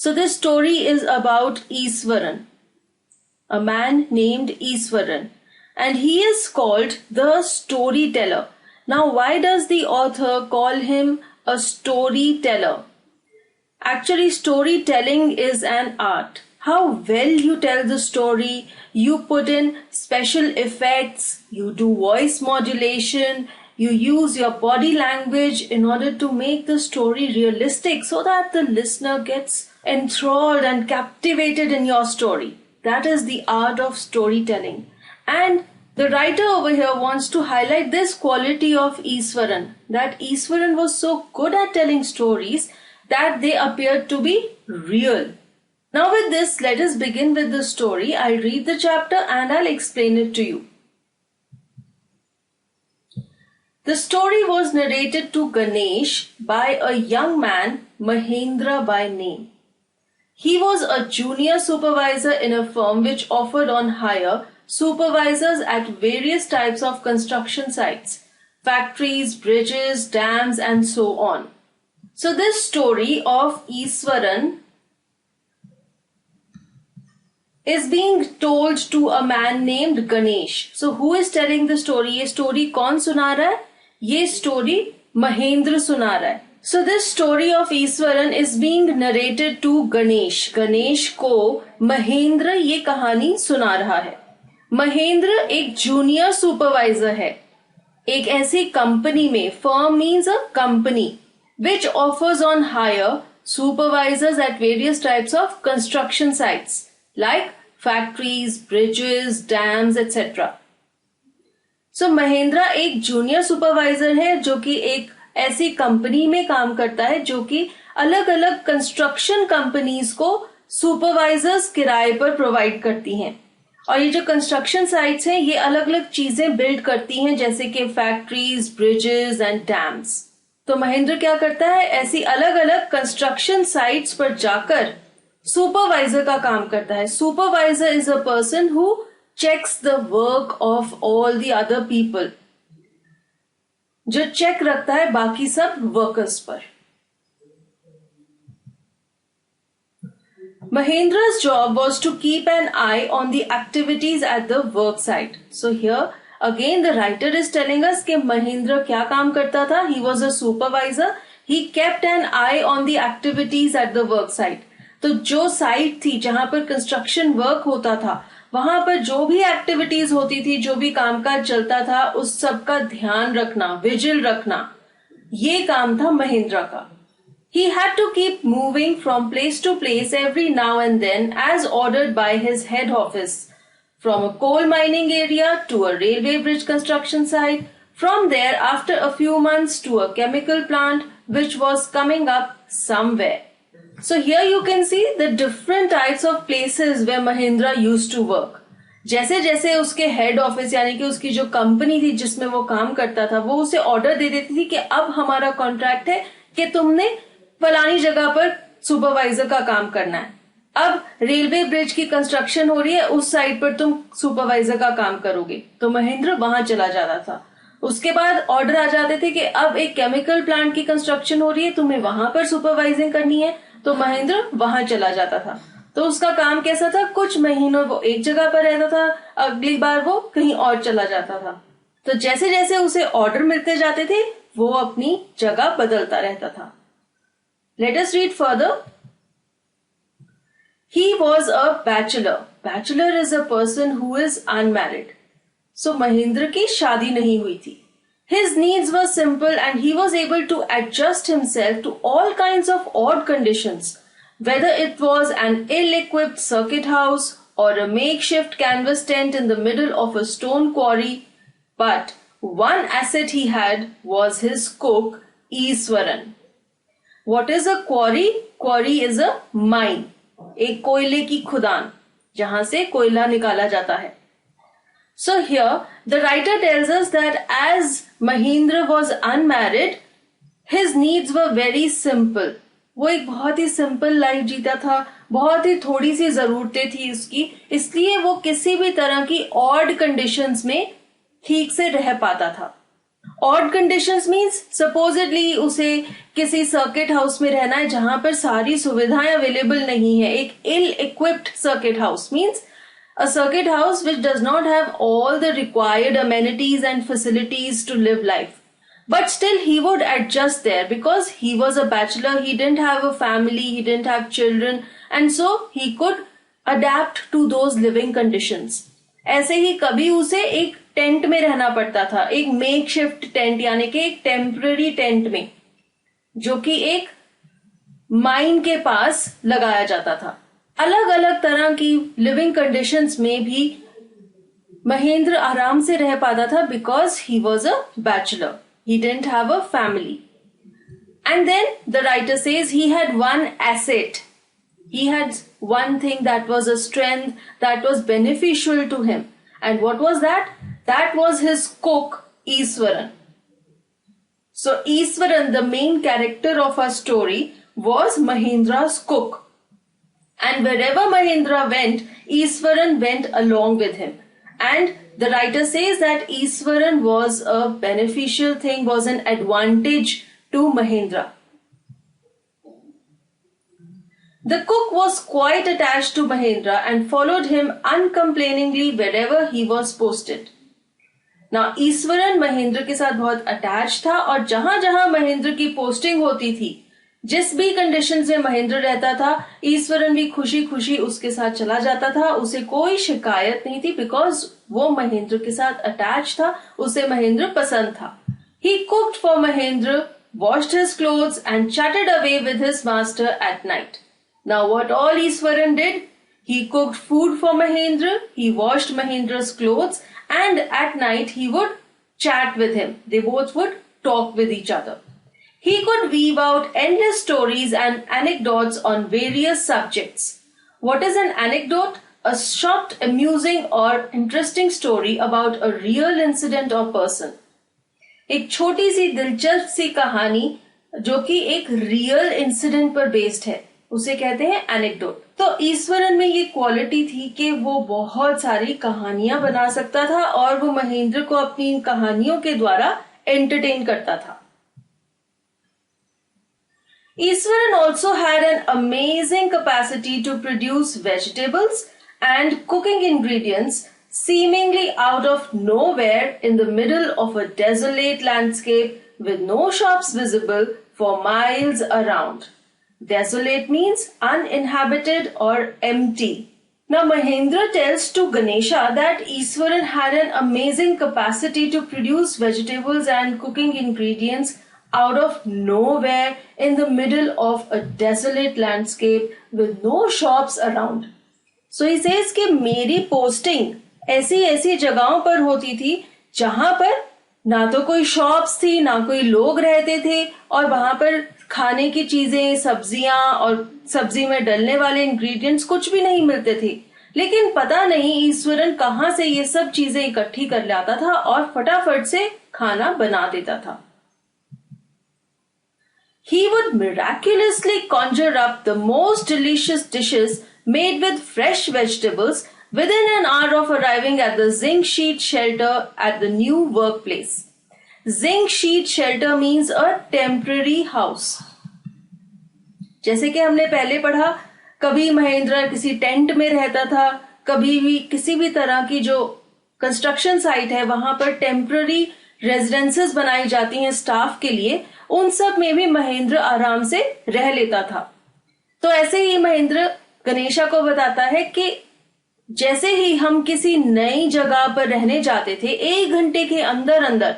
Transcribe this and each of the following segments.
So this story is about Iswaran, a man named Iswaran, and he is called the storyteller. Now, why does the author call him a storyteller? Actually, storytelling is an art. How well you tell the story, you put in special effects, you do voice modulation, you use your body language in order to make the story realistic so that the listener gets enthralled and captivated in your story. That is the art of storytelling. And the writer over here wants to highlight this quality of Iswaran, that Iswaran was so good at telling stories that they appeared to be real. Now with this, let us begin with the story. I'll read the chapter and I'll explain it to you. The story was narrated to Ganesh by a young man, Mahendra by name. He was a junior supervisor in a firm which offered on hire supervisors at various types of construction sites, factories, bridges, dams, and so on. So this story of Iswaran is being told to a man named Ganesh. So who is telling the story? ये story कौन सुना रहा है? ये story Mahendra सुना रहा है. So this story of Iswaran is being narrated to Ganesh. Ganesh को महेंद्र ये कहानी सुना रहा है. महेंद्र एक जूनियर सुपरवाइजर है एक ऐसी कंपनी में. Firm means a company which offers on hire supervisors at various types of construction sites like factories, bridges, dams, etc. So Mahendra एक जूनियर सुपरवाइजर है जो कि एक ऐसी कंपनी में काम करता है जो कि अलग अलग कंस्ट्रक्शन कंपनीज को सुपरवाइजर्स किराए पर प्रोवाइड करती हैं. और ये जो कंस्ट्रक्शन साइट्स हैं ये अलग अलग चीजें बिल्ड करती हैं जैसे कि फैक्ट्रीज, ब्रिजेस एंड डैम्स. तो महेंद्र क्या करता है, ऐसी अलग अलग कंस्ट्रक्शन साइट्स पर जाकर सुपरवाइजर का काम करता है. Supervisor is a person who checks the work of all the other people, जो चेक रखता है बाकी सब वर्कर्स पर. Mahendra's job was to keep an eye on the activities at the work site. So here again the writer is telling us कि महेंद्र क्या काम करता था. He was a supervisor. He kept an eye on the activities at the work site. तो जो site थी जहां पर कंस्ट्रक्शन वर्क होता था वहां पर जो भी एक्टिविटीज होती थी, जो भी कामकाज चलता था, उस सब का ध्यान रखना, विजिल रखना, ये काम था महेंद्र का. He had to keep moving from place to place every now and then as ordered by his head office. From a coal mining area to a railway bridge construction site, from there after a few months to a chemical plant which was coming up somewhere. So here you can see the different types of places where Mahendra used to work. जैसे जैसे उसके head office यानी कि उसकी जो company थी जिसमें वो काम करता था वो उसे ऑर्डर दे देती थी कि अब हमारा कॉन्ट्रैक्ट है कि तुमने फलानी जगह पर सुपरवाइजर का काम करना है. अब रेलवे ब्रिज की कंस्ट्रक्शन हो रही है, उस साइड पर तुम सुपरवाइजर का काम करोगे. तो महेंद्र वहां चला जाता था. उसके बाद ऑर्डर आ जाते थे कि अब एक केमिकल प्लांट की कंस्ट्रक्शन हो रही है, तुम्हें वहां पर सुपरवाइजिंग करनी है. तो महेंद्र वहां चला जाता था. तो उसका काम कैसा था, कुछ महीनों वो एक जगह पर रहता था, अगली बार वो कहीं और चला जाता था. तो जैसे जैसे उसे ऑर्डर मिलते जाते थे वो अपनी जगह बदलता रहता था. Let us read further. He was a bachelor. Bachelor is a person who is unmarried. So Mahendra की शादी नहीं हुई थी. His needs were simple and he was able to adjust himself to all kinds of odd conditions, whether it was an ill-equipped circuit house or a makeshift canvas tent in the middle of a stone quarry. But one asset he had was his cook, Iswaran. What is a quarry? Quarry is a mine. एक कोयले की खुदान जहां से कोयला निकाला जाता है. So here the writer tells us that as Mahendra was unmarried, his needs were very simple. वो एक बहुत ही सिंपल लाइफ जीता था, बहुत ही थोड़ी सी जरूरतें थी उसकी, इसलिए वो किसी भी तरह की ऑड कंडीशंस में ठीक से रह पाता था. ऑड कंडीशंस मीन्स सपोजिटली उसे किसी सर्किट हाउस में रहना है जहां पर सारी सुविधाएं अवेलेबल नहीं है. एक ill equipped circuit house means a circuit house which does not have all the required amenities and facilities to live life. But still he would adjust there because he was a bachelor, he didn't have a family, he didn't have children, and so he could adapt to those living conditions. ऐसे ही कभी उसे एक tent में रहना पड़ता था, एक make shift tent यानी कि एक टेम्पररी टेंट में, जो कि एक माइन के पास लगाया जाता था. अलग अलग तरह की लिविंग कंडीशंस में भी महेंद्र आराम से रह पाता था because he was a bachelor, he didn't have a family. And then the writer says he had one asset, he had one thing that was a strength that was beneficial to him. And what was that? That was his cook, Iswaran. So Iswaran, the main character of our story, was Mahendra's cook. And wherever Mahendra went, Iswaran went along with him. And the writer says that Iswaran was a beneficial thing, was an advantage to Mahendra. The cook was quite attached to Mahendra and followed him uncomplainingly wherever he was posted. Now, Eswaran Mahendra के साथ बहुत attach था और जहां जहां महेंद्र की posting होती थी, जिस भी कंडीशन में महेंद्र रहता था, ईश्वरन भी खुशी खुशी उसके साथ चला जाता था. उसे कोई शिकायत नहीं थी बिकॉज वो महेंद्र के साथ अटैच था, उसे महेंद्र पसंद था. He cooked for Mahendra, washed his clothes and chatted away with his master at night. Now what all Iswaran did? He cooked food for Mahendra, he washed Mahendra's clothes, and at night he would chat with him. They both would talk with each other. He could weave out endless stories and anecdotes on various subjects. What is an anecdote? A short, amusing or interesting story about a real incident or person. एक छोटी सी दिलचस्प सी कहानी जो कि एक real incident पर based है, उसे कहते हैं एनेक्डोट. तो ईश्वरन में ये क्वालिटी थी कि वो बहुत सारी कहानियां बना सकता था और वो महेंद्र को अपनी कहानियों के द्वारा एंटरटेन करता था. Eswaran also had an amazing capacity to produce vegetables and cooking ingredients seemingly out of nowhere in the middle of a desolate landscape with no shops visible for miles around. Desolate means uninhabited or empty. Now Mahendra tells to Ganesha that Iswaran had an amazing capacity to produce vegetables and cooking ingredients out of nowhere in the middle of a desolate landscape with no shops around. So he says कि मेरी posting ऐसी ऐसी जगहों पर होती थी जहां पर ना तो कोई शॉप्स थी, ना कोई लोग रहते थे, और वहां पर खाने की चीजें, सब्जियां और सब्जी में डलने वाले इंग्रेडिएंट्स कुछ भी नहीं मिलते थे. लेकिन पता नहीं ईश्वरन कहां से ये सब चीजें इकट्ठी कर लाता था और फटाफट से खाना बना देता था. He would miraculously conjure up the most delicious dishes made with fresh vegetables within an hour of arriving at the zinc sheet shelter at the new workplace. Zinc sheet shelter means a temporary house. जैसे कि हमने पहले पढ़ा, कभी महेंद्र किसी tent में रहता था, कभी भी किसी भी तरह की जो कंस्ट्रक्शन साइट है वहां पर टेम्पररी रेजिडेंसेस बनाई जाती हैं स्टाफ के लिए, उन सब में भी महेंद्र आराम से रह लेता था. तो ऐसे ही महेंद्र गणेशा को बताता है कि जैसे ही हम किसी नई जगह पर रहने जाते थे, 1 घंटे के अंदर अंदर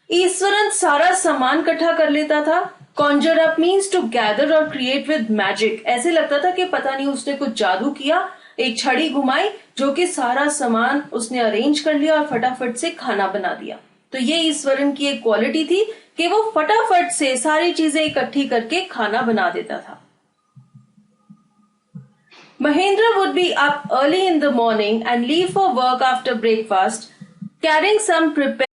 ईश्वरन सारा सामान इकट्ठा कर लेता था. Conjure up means to gather और क्रिएट विद मैजिक. ऐसे लगता था कि पता नहीं उसने कुछ जादू किया, एक छड़ी घुमाई जो कि सारा सामान उसने अरेंज कर लिया और फटाफट से खाना बना दिया. तो ये ईश्वरन की एक क्वालिटी थी कि वो फटाफट से सारी चीजें इकट्ठी करके खाना बना देता था. Mahendra would be up early in the morning and leave for work after breakfast, carrying some prepared